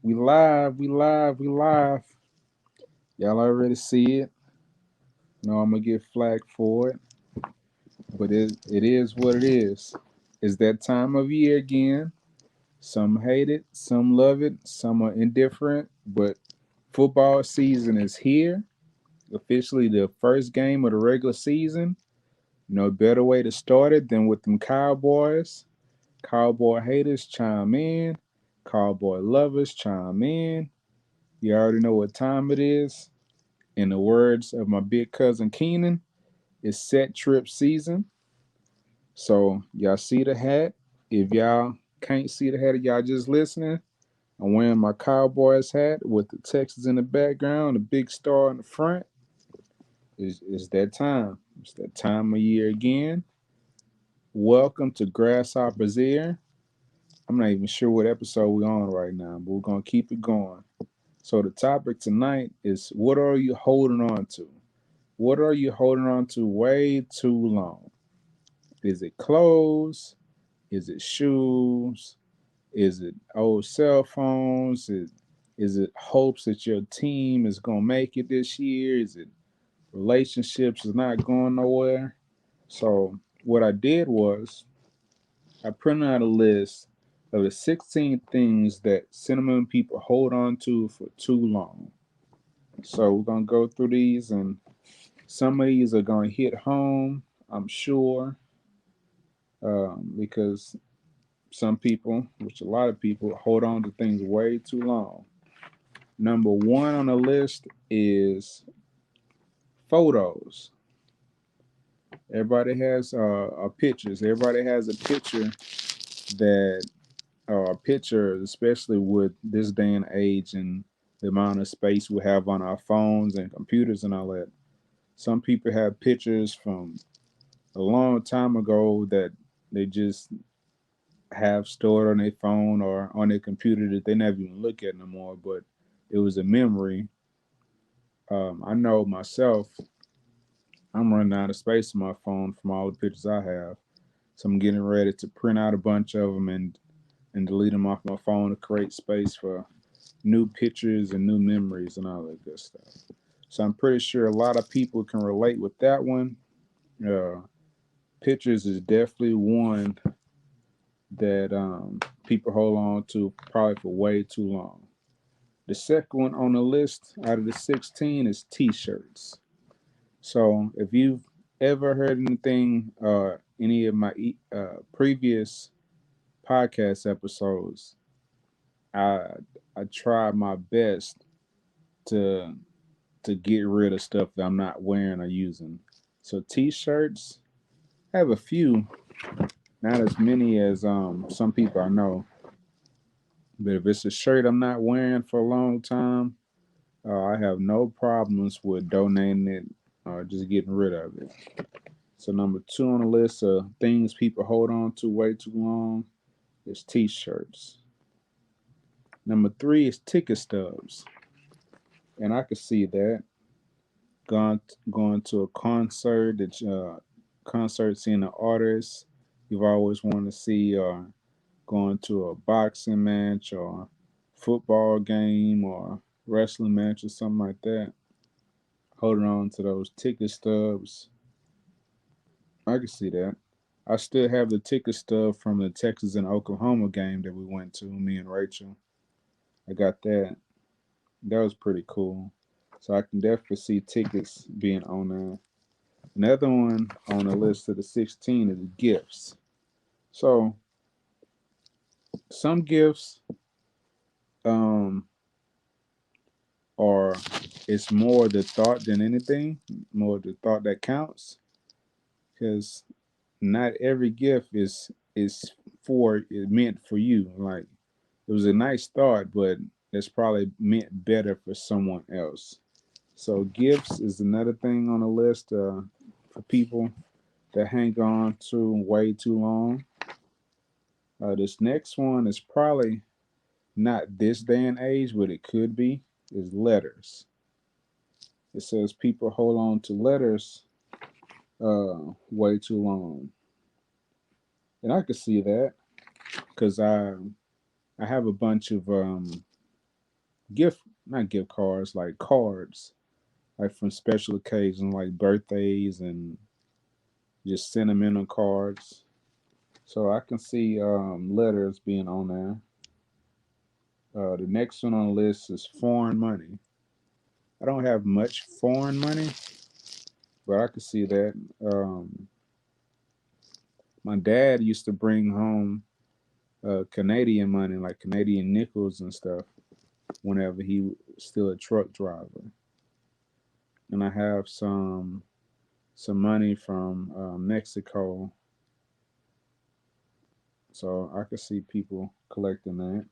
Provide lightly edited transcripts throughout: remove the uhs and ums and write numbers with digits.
We live, we live, we live. Y'all already see it. No, I'm gonna get flagged for it, but it is what it is. It's that time of year again. Some hate it, some love it, some are indifferent, but football season is here. Officially the first game of the regular season. No better way to start it than with them Cowboys. Cowboy haters chime in. Cowboy lovers chime in. You already know what time it is. In the words of my big cousin Keenan, it's set trip season. So y'all see the hat. If y'all can't see the hat, y'all just listening. I'm wearing my Cowboys hat with the Texas in the background, the big star in the front. It's that time. It's that time of year again. Welcome to Grasshopper's Ear. I'm not even sure what episode we're on right now, but we're gonna keep it going. So the topic tonight is what are you holding on to? What are you holding on to way too long? Is it clothes? Is it shoes? Is it old cell phones? Is it hopes that your team is gonna make it this year? Is it relationships is not going nowhere? So what I did was I printed out a list of the 16 things that cinnamon people hold on to for too long. So we're gonna go through these, and some of these are gonna hit home, I'm sure, because some people, which a lot of people, hold on to things way too long. Number one on the list is photos. Everybody has pictures. Everybody has a picture that, pictures, especially with this day and age and the amount of space we have on our phones and computers and all that. Some people have pictures from a long time ago that they just have stored on their phone or on their computer that they never even look at no more, but it was a memory. I know myself, I'm running out of space on my phone from all the pictures I have. So I'm getting ready to print out a bunch of them and delete them off my phone to create space for new pictures and new memories and all that good stuff. So I'm pretty sure a lot of people can relate with that one. Uh, Pictures is definitely one that people hold on to probably for way too long. The second one on the list out of the 16 is t-shirts. So if you've ever heard anything, any of my previous podcast episodes, I I try my best to get rid of stuff that I'm not wearing or using. So t-shirts, I have a few, not as many as some people I know. But if it's a shirt I'm not wearing for a long time, I have no problems with donating it or just getting rid of it. So number two on the list of things people hold on to way too long is t-shirts. Number three is ticket stubs, and I could see that going to a concert, that concert seeing an artist you've always wanted to see, or going to a boxing match or football game or wrestling match or something like that. Holding on to those ticket stubs, I can see that. I still have the ticket stub from the Texas and Oklahoma game that we went to, me and Rachel. I got that. That was pretty cool. So I can definitely see tickets being on there. Another one on the list of the 16 is gifts. So some gifts um, are, it's more the thought than anything, more the thought that counts. Because not every gift is meant for you. Like it was a nice thought, but it's probably meant better for someone else. So gifts is another thing on the list for people that hang on to way too long. This next one is probably not this day and age, but it could be. Is letters. It says people hold on to letters way too long, and I could see that because I have a bunch of not gift cards, like cards, like from special occasions like birthdays and just sentimental cards. So I can see letters being on there. The next one on the list is foreign money. I don't have much foreign money, but I can see that. Um, my dad used to bring home Canadian money, like Canadian nickels and stuff, whenever he was still a truck driver. And I have some money from Mexico, so I could see people collecting that.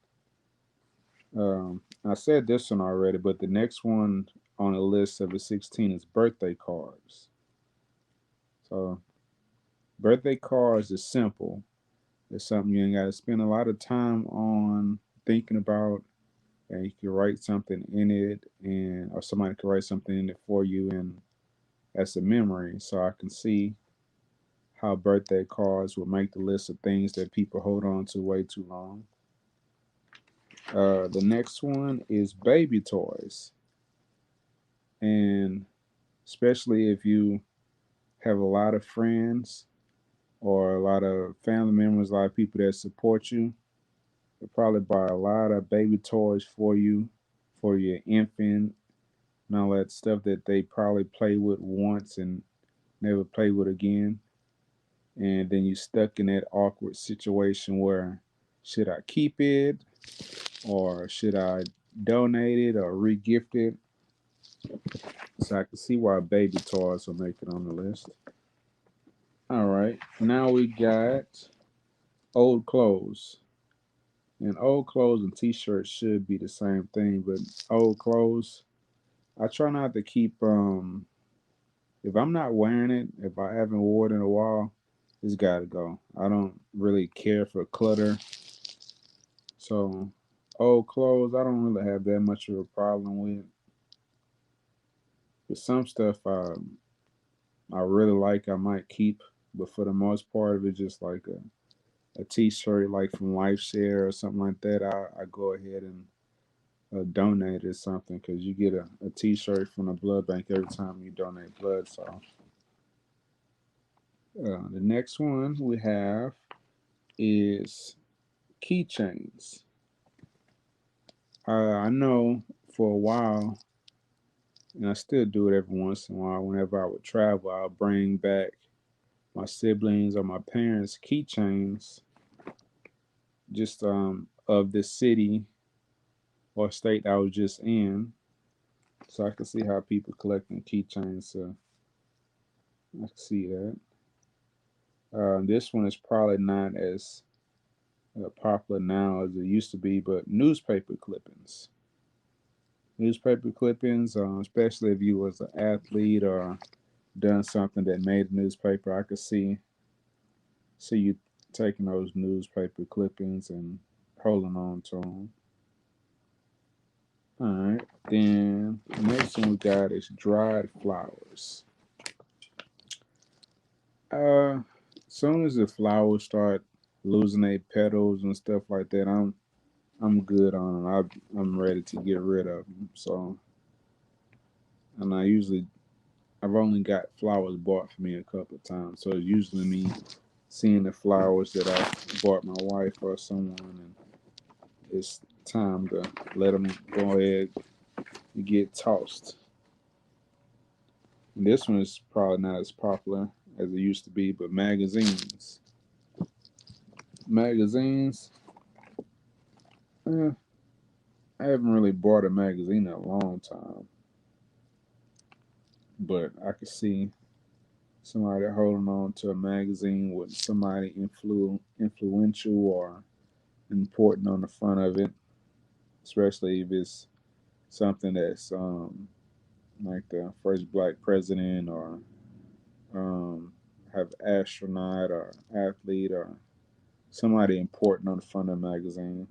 I said this one already, but the next one on the list of the 16 is birthday cards. So birthday cards is simple. It's something you ain't got to spend a lot of time on thinking about, and you can write something in it, and or somebody can write something in it for you, and that's a memory. So I can see how birthday cards will make the list of things that people hold on to way too long. The next one is baby toys, and especially if you have a lot of friends or a lot of family members, a lot of people that support you, they'll probably buy a lot of baby toys for you, for your infant, and all that stuff that they probably play with once and never play with again. And then you stuck in that awkward situation where should I keep it or should I donate it or regift it? So I can see why baby toys will make it on the list. All right, now we got old clothes. And old clothes and t-shirts should be the same thing, but old clothes, I try not to keep if I'm not wearing it, if I haven't worn it in a while, it's gotta go. I don't really care for clutter. So old clothes, I don't really have that much of a problem with. But some stuff I really like, I might keep, but for the most part, if it's just like a t-shirt like from Life Share or something like that, I go ahead and donate or something because you get a t-shirt from the blood bank every time you donate blood. So the next one we have is keychains. I know for a while, and I still do it every once in a while. Whenever I would travel, I'll bring back my siblings or my parents' keychains, just of the city or state I was just in, so I can see how people collecting keychains. So I can see that. This one is probably not as popular now as it used to be, but newspaper clippings. Newspaper clippings, especially if you was an athlete or done something that made a newspaper, I could see you taking those newspaper clippings and holding on to them. All right. Then the next one we got is dried flowers. Soon as the flowers start losing their petals and stuff like that, I'm good on them. I'm ready to get rid of them. So, and I've only got flowers bought for me a couple of times. So it's usually me seeing the flowers that I bought my wife or someone, and it's time to let them go ahead and get tossed. And this one is probably not as popular as it used to be, but magazines. Magazines, eh, I haven't really bought a magazine in a long time, but I could see somebody holding on to a magazine with somebody influential or important on the front of it, especially if it's something that's like the first black president or um, have astronaut or athlete or somebody important on the front of the magazine.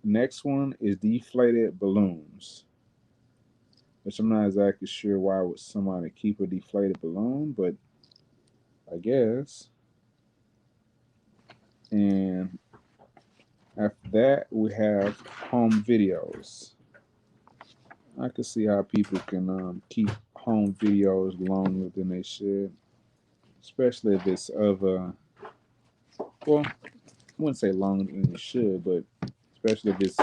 Next one is deflated balloons, which I'm not exactly sure why would somebody keep a deflated balloon, but I guess. And After that, we have home videos. I can see how people can keep home videos longer than they should, especially if it's of well, I wouldn't say longer than it should, but especially if it's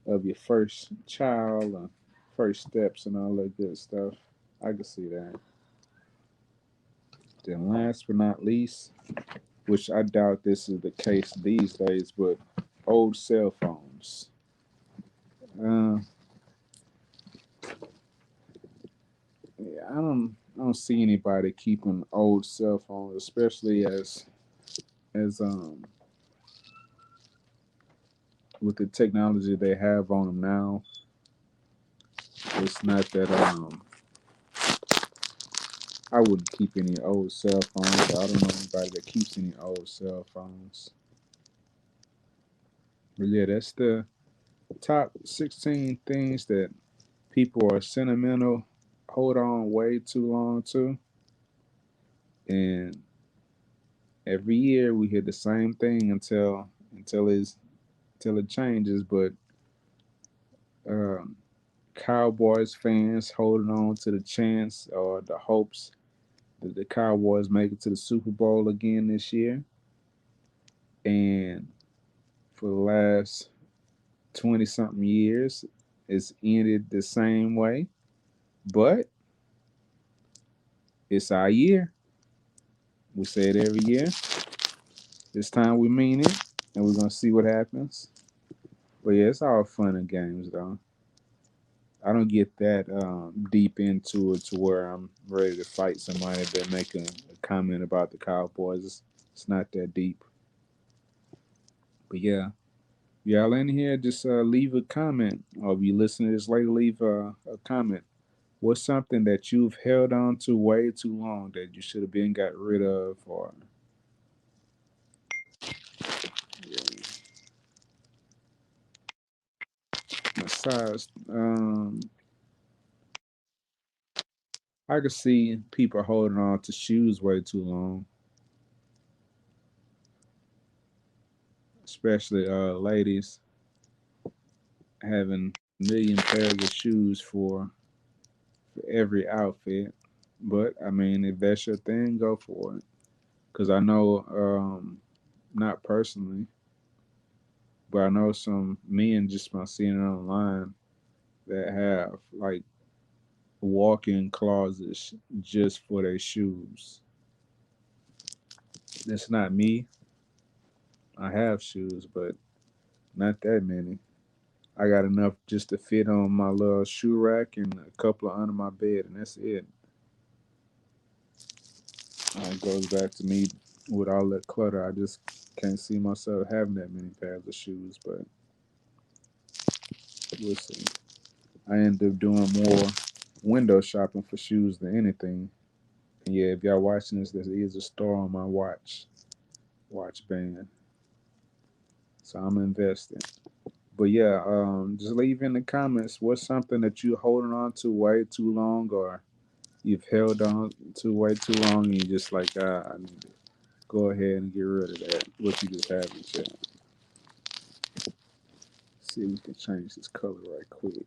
of your first child, first steps, and all that good stuff. I can see that. Then, last but not least, which I doubt this is the case these days, but old cell phones. Uh, yeah, I don't see anybody keeping old cell phones, especially as with the technology they have on them now. It's not that I wouldn't keep any old cell phones. I don't know anybody that keeps any old cell phones. But yeah, that's the top 16 things that people are sentimental, hold on way too long to. And every year we hear the same thing until it changes. But um, Cowboys fans holding on to the chance or the hopes that the Cowboys make it to the Super Bowl again this year. And for the last 20 something years, it's ended the same way. But it's our year. We say it every year. This time we mean it, and we're gonna see what happens. But yeah, it's all fun and games, though. I don't get that deep into it to where I'm ready to fight somebody that make a comment about the Cowboys. It's not that deep. But yeah, y'all in here, just leave a comment. Or if you listen to this later, leave a comment. What's something that you've held on to way too long that you should have been got rid of, or yeah. Besides, I could see people holding on to shoes way too long, especially ladies having a million pairs of shoes for every outfit. But I mean, if that's your thing, go for it. Cause I know, not personally, but I know some men just by seeing it online that have like walk-in closets just for their shoes. That's not me. I have shoes, but not that many. I got enough just to fit on my little shoe rack and a couple under my bed, and that's it. It goes back to me with all that clutter. I just can't see myself having that many pairs of shoes, but we'll see. I end up doing more window shopping for shoes than anything. And yeah, if y'all watching this, there is a store on my watch band, so I'm investing. But yeah, just leave in the comments what's something that you holding on to way too long, or you've held on to way too long, and you just like, I need to go ahead and get rid of that. What you just have in chat. See if we can change this color right quick.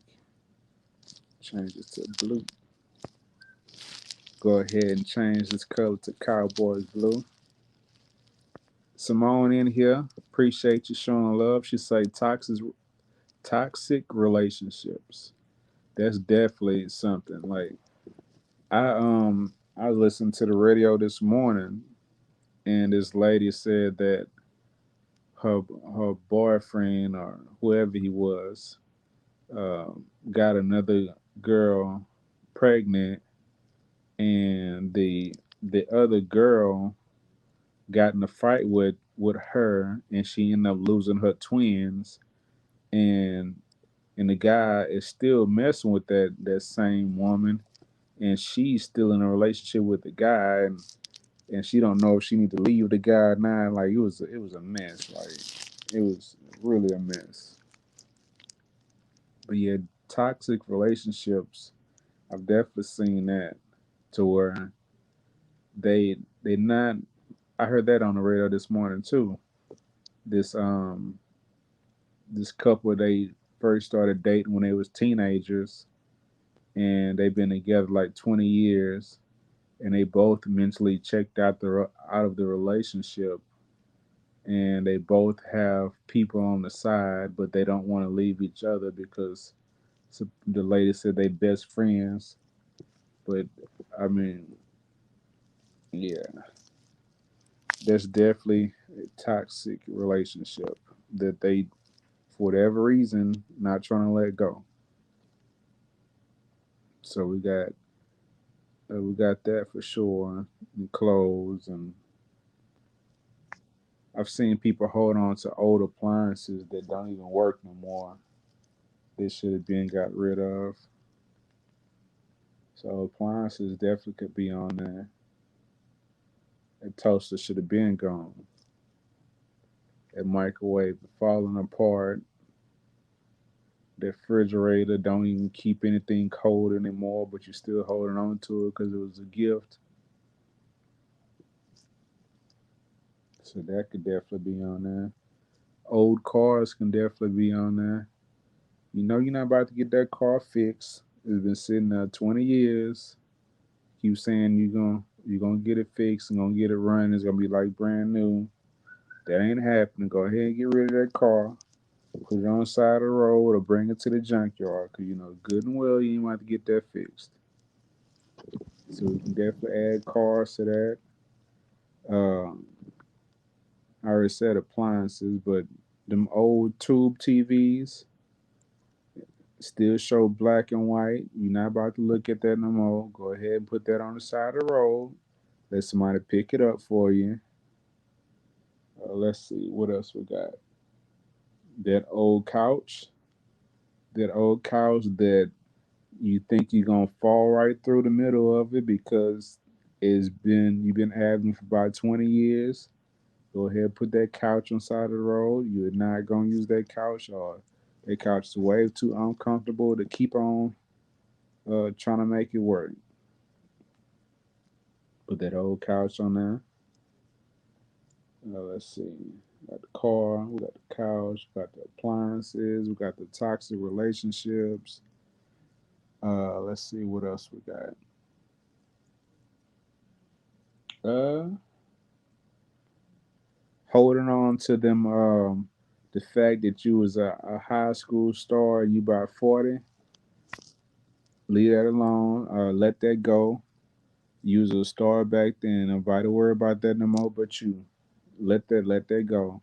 Change it to blue. Go ahead and change this color to Cowboys blue. Simone in here. Appreciate you showing love. She say toxic relationships. That's definitely something. Like I listened to the radio this morning, and this lady said that her boyfriend or whoever he was got another girl pregnant, and the other girl got in a fight with her, and she ended up losing her twins, and and the guy is still messing with that same woman, and she's still in a relationship with the guy, and she don't know if she need to leave the guy now. Like it was a mess. Like it was really a mess. But yeah, toxic relationships, I've definitely seen that to where they not. I heard that on the radio this morning too. This this couple, they first started dating when they was teenagers, and they've been together like 20 years, and they both mentally checked out of the relationship, and they both have people on the side, but they don't want to leave each other because the lady said they best friends. But I mean, yeah, that's definitely a toxic relationship that they, for whatever reason, not trying to let go. So we got that for sure. And clothes, and I've seen people hold on to old appliances that don't even work no more. They should have been got rid of. So appliances definitely could be on there. A toaster should have been gone. A microwave falling apart. The refrigerator don't even keep anything cold anymore, but you're still holding on to it because it was a gift. So that could definitely be on there. Old cars can definitely be on there. You know you're not about to get that car fixed. It's been sitting there 20 years. Keep saying you're gonna get it fixed and gonna get it running. It's gonna be like brand new. That ain't happening. Go ahead and get rid of that car. Put it on the side of the road or bring it to the junkyard. Cause you know good and well you ain't about to get that fixed. So we can definitely add cars to that. Um, I already said appliances, but them old tube TVs still show black and white. You're not about to look at that no more. Go ahead and put that on the side of the road. Let somebody pick it up for you. Let's see what else we got. That old couch. That old couch that you think you're gonna fall right through the middle of it because you've been having for about 20 years. Go ahead, put that couch on side of the road. You're not gonna use that couch, or that couch is way too uncomfortable to keep on trying to make it work. Put that old couch on there. Let's see. We got the car, we got the couch, we got the appliances, we got the toxic relationships. Let's see what else we got. Uh, Holding on to them. The fact that you was a high school star, you about 40. Leave that alone. Let that go. You was a star back then. Nobody worry about that no more but you. Let that go.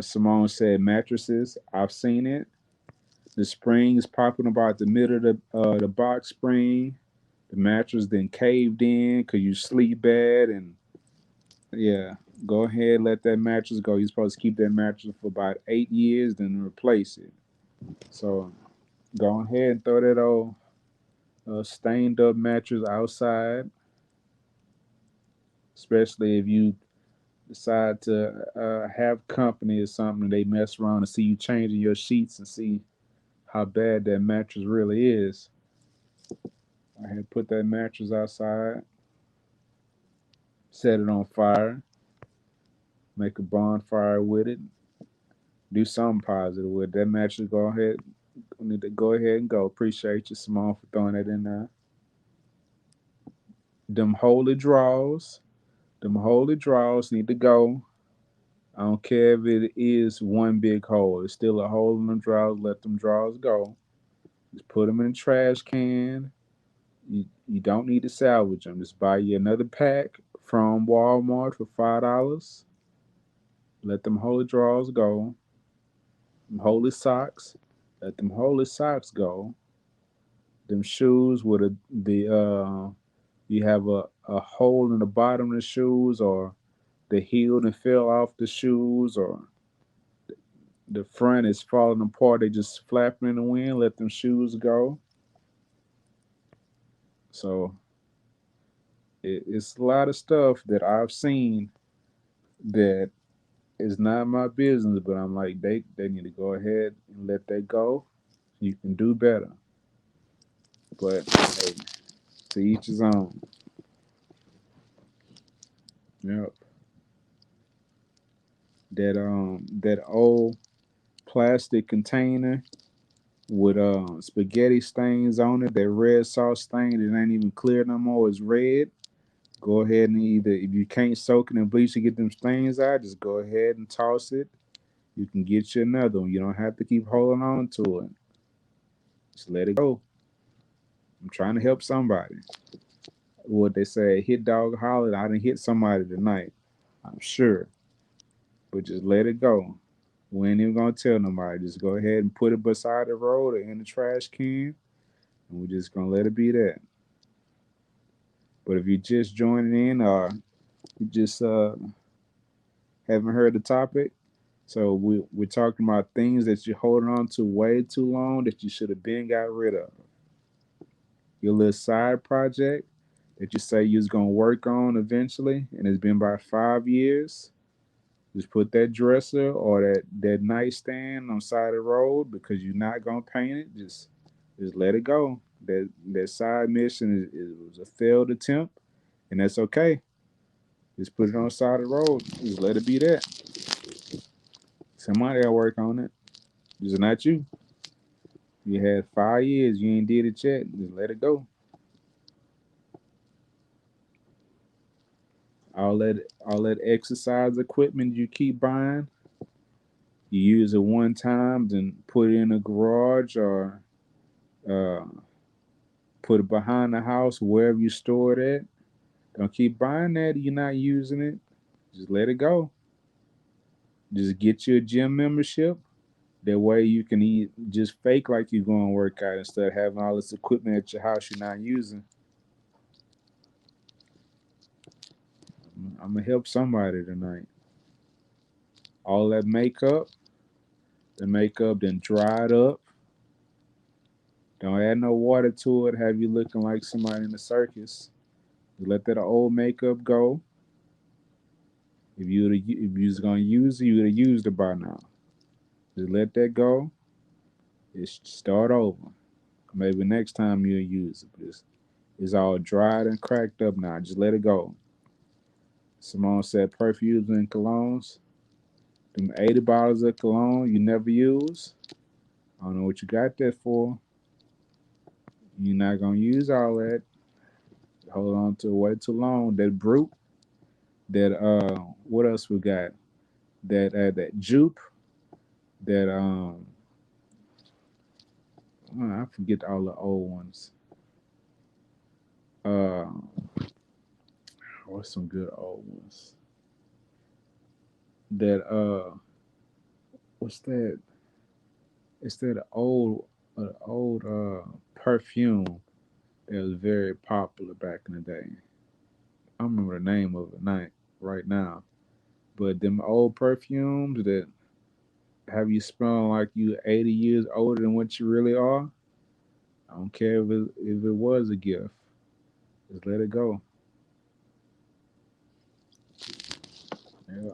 Simone said mattresses. I've seen it. The springs popping about the middle of the box spring. The mattress then caved in because you sleep bad, and yeah, go ahead, let that mattress go. You're supposed to keep that mattress for about 8 years, then replace it. So go ahead and throw that old stained up mattress outside, especially if you decide to have company or something. They mess around and see you changing your sheets and see how bad that mattress really is. I had put that mattress outside, set it on fire, make a bonfire with it, do something positive with it. That mattress. Go ahead, need to go ahead and go. Appreciate you, Simone, for throwing that in there. Them holy draws, them holy draws need to go. I don't care if it is one big hole. It's still a hole in them drawers. Let them drawers go. Just put them in a trash can. You don't need to salvage them. Just buy you another pack from Walmart for $5. Let them holy drawers go. Them holy socks. Let them holy socks go. Them shoes with the you have a hole in the bottom of the shoes, or the heel and fell off the shoes, or the front is falling apart. They just flapping in the wind. Let them shoes go. So it's a lot of stuff that I've seen that is not my business, but I'm like they need to go ahead and let that go. You can do better, but hey, to each his own. Yep. That old plastic container with spaghetti stains on it, that red sauce stain that ain't even clear no more, is red. Go ahead and either, if you can't soak it in bleach to get them stains out, just go ahead and toss it. You can get you another one. You don't have to keep holding on to it. Just let it go. I'm trying to help somebody. What they say, hit dog holler. I didn't hit somebody tonight. I'm sure. But just let it go. We ain't even gonna tell nobody. Just go ahead and put it beside the road or in the trash can, and we're just gonna let it be that. But if you just joining in or you just haven't heard the topic, so we're talking about things that you're holding on to way too long that you should have been got rid of. Your little side project that you say you was gonna work on eventually, and it's been about 5 years. Just put that dresser or that nightstand on side of the road because you're not gonna paint it. Just let it go. That side mission was a failed attempt, and that's okay. Just put it on the side of the road. Just let it be that. Somebody will work on it. Just not you. You had 5 years, you ain't did it yet. Just let it go. All that exercise equipment you keep buying, you use it one time, then put it in a garage or uh, put it behind the house, wherever you store it at. Don't keep buying that. You're not using it. Just let it go. Just get you a gym membership. That way you can eat, just fake like you're going to work out instead of having all this equipment at your house you're not using. I'm going to help somebody tonight. All that makeup, the makeup then dried up. Don't add no water to it. Have you looking like somebody in the circus. You let that old makeup go. If you was gonna use it, you would have used it by now. Just let that go. Just start over. Maybe next time you'll use it. But it's all dried and cracked up now. Just let it go. Simone said perfumes and colognes. Them 80 bottles of cologne you never use. I don't know what you got that for. You're not gonna use all that. Hold on to it way too long. That brute. That what else we got? That jupe. That I forget all the old ones. Uh, what's some good old ones? That what's that? It's that old perfume that was very popular back in the day. I don't remember the name of it night right now, but them old perfumes that have you smelling like you 80 years older than what you really are. I don't care if it was a gift. Just let it go. Yeah.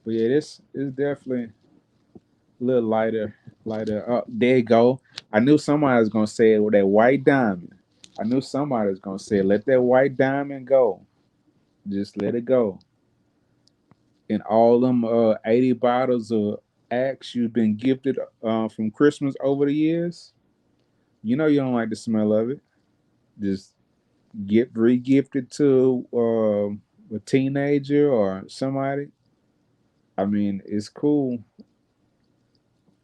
But yeah, this is definitely a little lighter, lighter. Oh, there you go. I knew somebody was gonna say it with that white diamond. I knew somebody was gonna say, let that white diamond go. Just let it go. And all them 80 bottles of Axe you've been gifted from Christmas over the years, you know you don't like the smell of it. Just get re-gifted to a teenager or somebody. I mean, it's cool.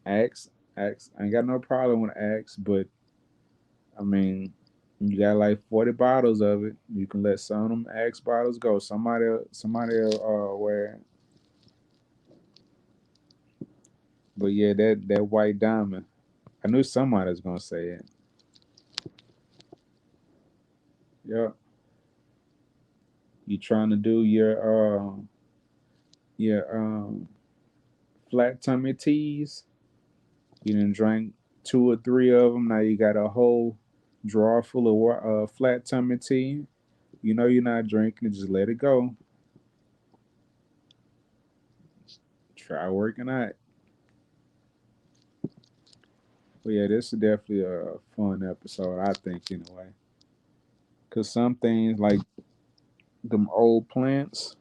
Axe, Axe. I ain't got no problem with Axe, but I mean, you got like 40 bottles of it. You can let some of them Axe bottles go. Somebody wear it. But yeah, that white diamond. I knew somebody was gonna say it. Yeah, you trying to do your flat tummy teas. You didn't drink two or three of them. Now you got a whole drawer full of flat tummy tea. You know you're not drinking it. Just let it go. Try working out. But yeah, this is definitely a fun episode, I think, anyway. Cause some things like them old plants,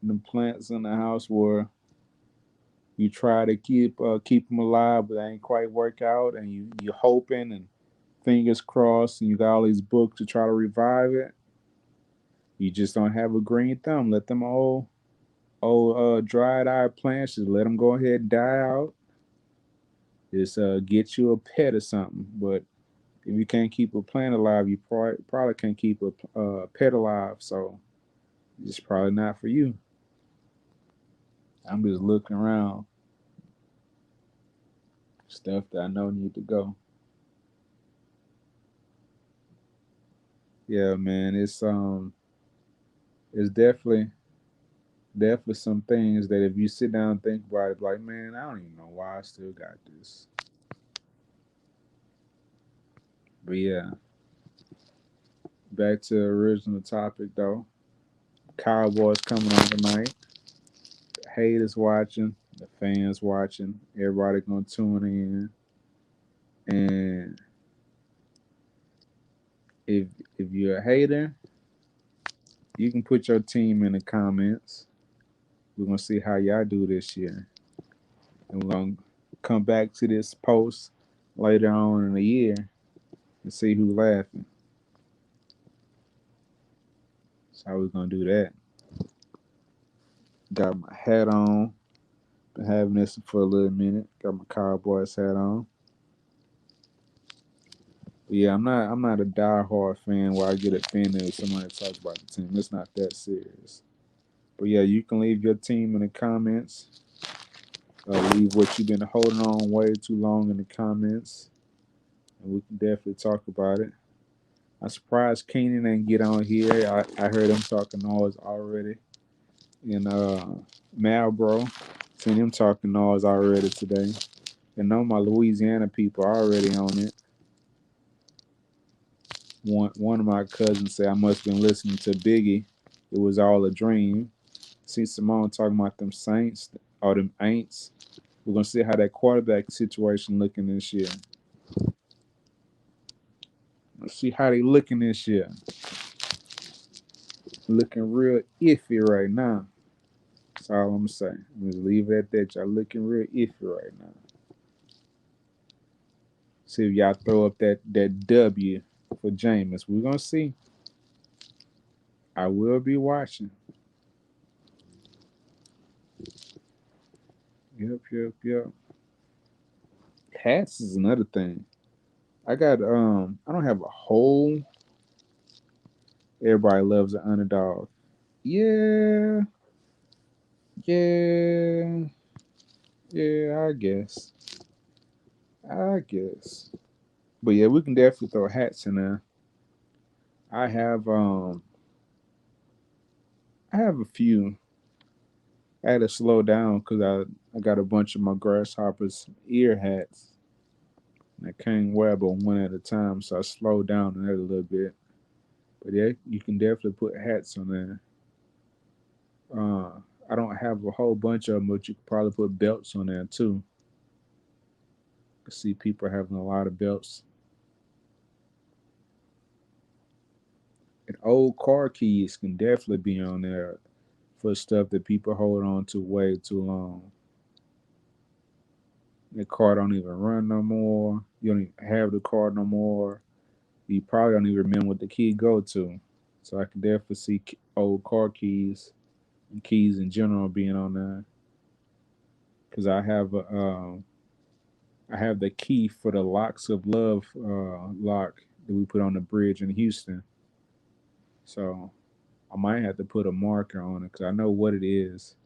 them plants in the house were You try to keep them alive, but they ain't quite work out, and you hoping and fingers crossed, and you got all these books to try to revive it. You just don't have a green thumb. Let them old dried eye plants just let them go ahead and die out. Just get you a pet or something. But if you can't keep a plant alive, you probably can't keep a pet alive. So it's probably not for you. I'm just looking around stuff that I know need to go. Yeah, man, it's definitely some things that if you sit down and think about it, like, man, I don't even know why I still got this. But yeah, back to the original topic though. Cowboys coming on tonight. The haters watching, the fans watching, everybody gonna tune in. And if if you're a hater, you can put your team in the comments. We're gonna see how y'all do this year. And we're gonna come back to this post later on in the year and see who laughing. That's how we're gonna do that. Got my hat on. Been having this for a little minute. Got my Cowboys hat on. But yeah, I'm not a diehard fan where I get offended if somebody talks about the team. It's not that serious. But yeah, you can leave your team in the comments. Leave what you've been holding on way too long in the comments, and we can definitely talk about it. I'm surprised Keenan didn't get on here. I heard him talking noise already. And Malbro, seen him talking noise already today. And know my Louisiana people are already on it. One of my cousins said I must have been listening to Biggie. It was all a dream. See Simone talking about them Saints or them Aints. We're gonna see how that quarterback situation looking this year. Let's see how they looking this year. Looking real iffy right now. That's all I'm saying. Just leave it at that. Y'all looking real iffy right now. See if y'all throw up that W for Jameis. We're gonna see. I will be watching. Yep. Hats is another thing. I don't have a whole everybody loves an underdog. Yeah, yeah, yeah, I guess. But yeah, we can definitely throw hats in there. I have um I have a few. I had to slow down because I got a bunch of my grasshoppers ear hats. And I can't wear but one at a time, so I slowed down on that a little bit. But yeah, you can definitely put hats on there. Uh, I don't have a whole bunch of them, but you could probably put belts on there too. I see people having a lot of belts. And old car keys can definitely be on there for stuff that people hold on to way too long. The car don't even run no more. You don't even have the car no more. You probably don't even remember what the key go to. So I can definitely see old car keys and keys in general being on there. Because I have the key for the Locks of Love lock that we put on the bridge in Houston. So I might have to put a marker on it because I know what it is.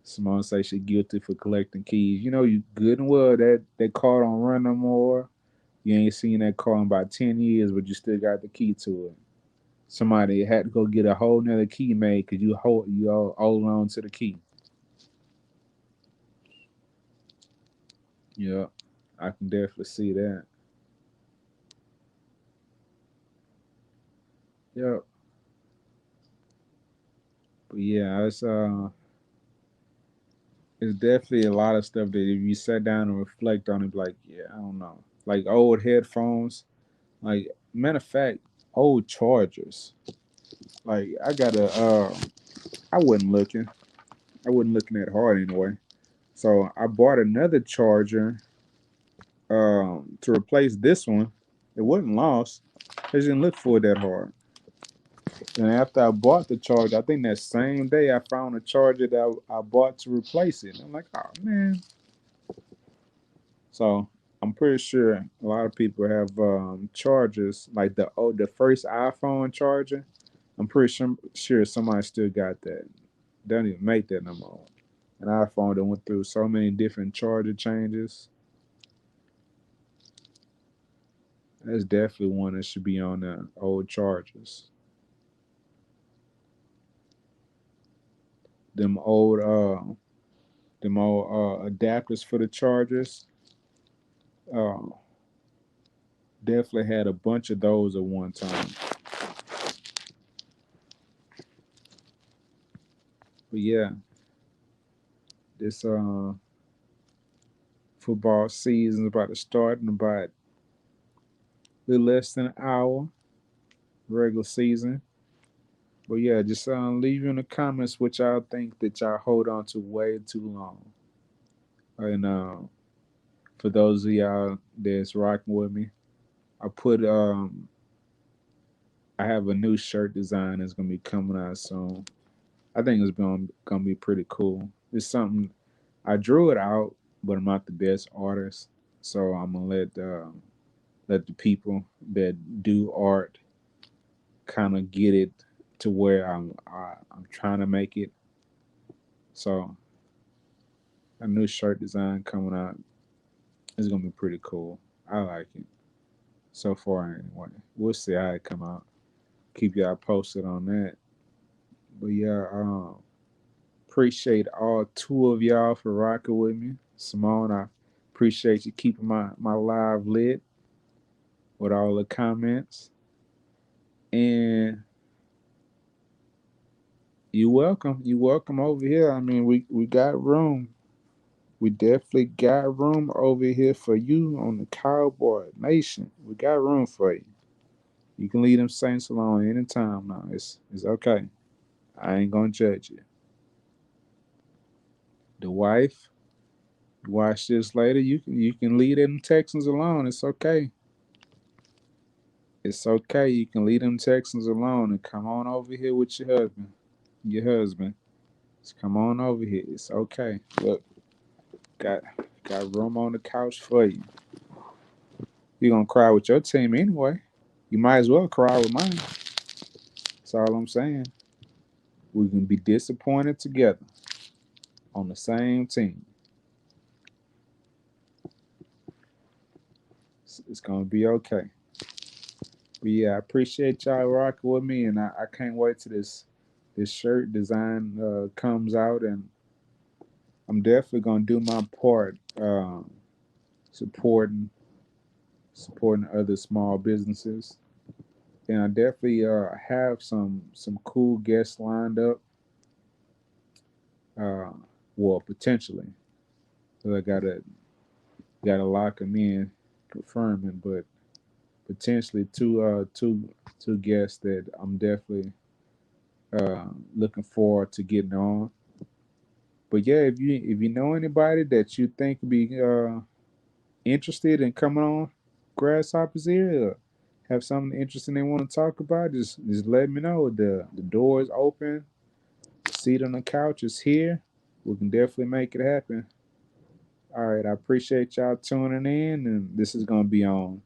Simone say she guilty for collecting keys. You know you good and well that car don't run no more. You ain't seen that car in about 10 years, but you still got the key to it. Somebody had to go get a whole nother key made because you all hold on to the key. Yeah, I can definitely see that. Yeah, but yeah, it's definitely a lot of stuff that if you sat down and reflect on it, like yeah, I don't know, like old headphones, like matter of fact, old chargers. Like I wasn't looking, I wasn't looking that hard anyway. So I bought another charger to replace this one. It wasn't lost. I just didn't look for it that hard. And after I bought the charger, I think that same day I found a charger that I bought to replace it. I'm like, oh man. So I'm pretty sure a lot of people have chargers like the first iPhone charger. I'm pretty sure somebody still got that. They don't even make that no more. An iPhone that went through so many different charger changes. That's definitely one that should be on the old chargers. Them old adapters for the chargers. Uh, Definitely had a bunch of those at one time. But yeah, this football season is about to start in about a little less than an hour, regular season. But yeah, just leave in the comments what y'all think that y'all hold on to way too long. And for those of y'all that's rocking with me, I put I have a new shirt design that's gonna be coming out soon. I think it's gonna be pretty cool. It's something I drew it out, but I'm not the best artist, so I'm gonna let the people that do art kind of get it to where I'm trying to make it. So a new shirt design coming out is gonna be pretty cool. I like it so far anyway. We'll see how it come out. Keep y'all posted on that. But yeah, appreciate all two of y'all for rocking with me. Simone, I appreciate you keeping my live lit with all the comments. And you welcome. You welcome over here. I mean, we got room. We definitely got room over here for you on the Cowboy Nation. We got room for you. You can leave them Saints alone anytime now. It's okay. I ain't gonna judge you. The wife, watch this later. You can leave them Texans alone. It's okay. It's okay. You can leave them Texans alone and come on over here with your husband. Your husband. Just come on over here. It's okay. Look, got got room on the couch for you. You're gonna cry with your team anyway. You might as well cry with mine. That's all I'm saying. We can be disappointed together on the same team. It's gonna be okay. But yeah, I appreciate y'all rocking with me, and I can't wait till this shirt design comes out, and I'm definitely gonna do my part supporting supporting other small businesses, and I definitely have some cool guests lined up. Uh, well, potentially, so I gotta lock them in, confirming, but potentially two guests that I'm definitely looking forward to getting on. But yeah, if you know anybody that you think would be interested in coming on Grasshoppers here, or have something interesting they want to talk about, just let me know. The door is open. The seat on the couch is here. We can definitely make it happen. All right, I appreciate y'all tuning in, and this is gonna be on.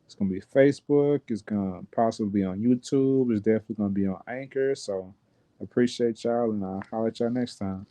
It's gonna be Facebook. It's gonna possibly be on YouTube. It's definitely gonna be on Anchor. So, appreciate y'all, and I'll holler at y'all next time.